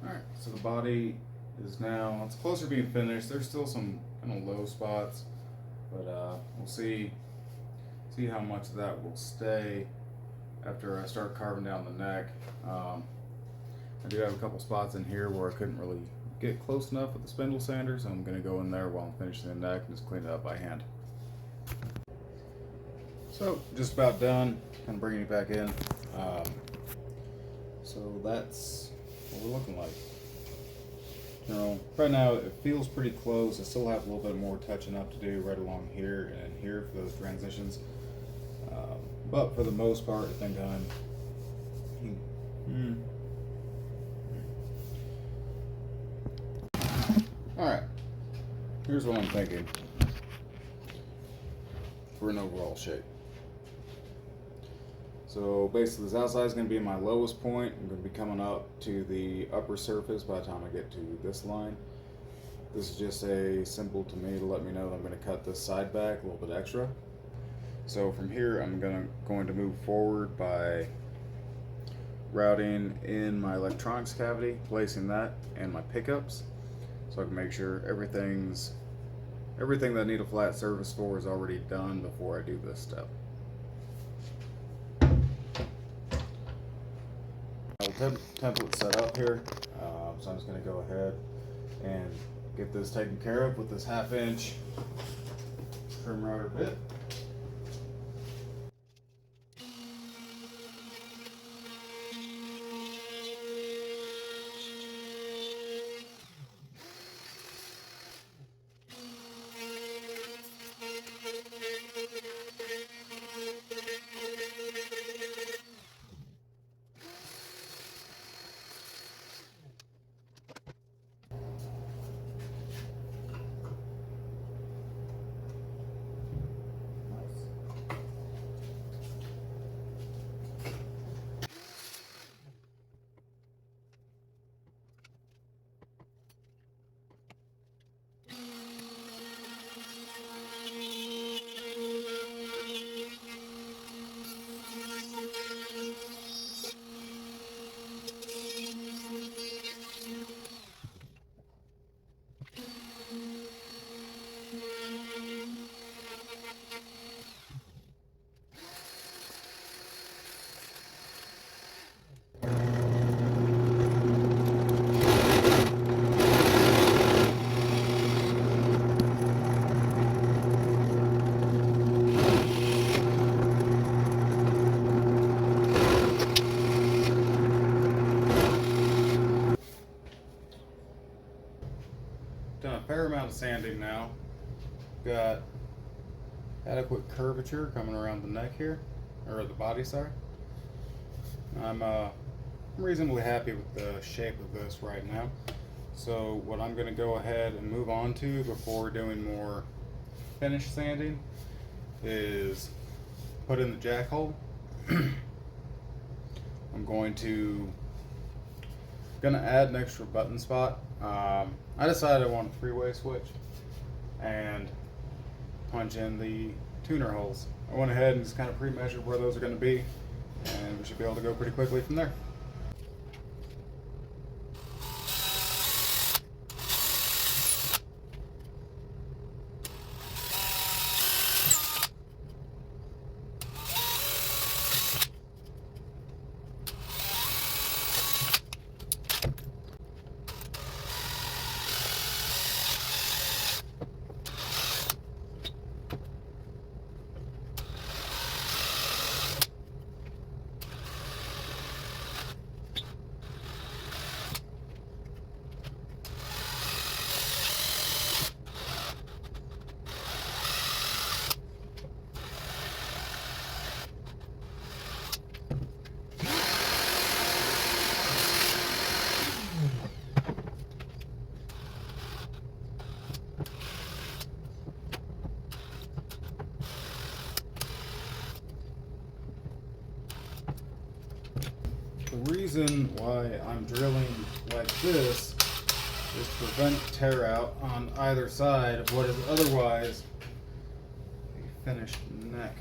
Alright, so the body is now, it's closer to being finished. There's still some kind of low spots, but we'll see how much of that will stay after I start carving down the neck. I do have a couple spots in here where I couldn't really get close enough with the spindle sander, so I'm going to go in there while I'm finishing the neck and just clean it up by hand. So, just about done. Kind of bringing it back in. So that's what we're looking like. You know, right now it feels pretty close. I still have a little bit more touching up to do right along here and here for those transitions. But for the most part, I think Alright, here's what I'm thinking for an overall shape. So basically this outside is going to be my lowest point. I'm going to be coming up to the upper surface by the time I get to this line. This is just a symbol to me to let me know that I'm going to cut this side back a little bit extra. So from here I'm going to move forward by routing in my electronics cavity, placing that and my pickups, so I can make sure everything that I need a flat surface for is already done before I do this step. Template set up here, so I'm just going to go ahead and get this taken care of with this 1/2 inch trim router bit. Done a fair amount of sanding now. Got adequate curvature coming around the neck here, or the body, sorry. I'm reasonably happy with the shape of this right now. So what I'm going to go ahead and move on to before doing more finish sanding is put in the jack hole. I'm going to add an extra button spot. I decided I want a 3-way switch and punch in the tuner holes. I went ahead and just kind of pre-measured where those are going to be, and we should be able to go pretty quickly from there. The reason why I'm drilling like this is to prevent tear out on either side of what is otherwise a finished neck.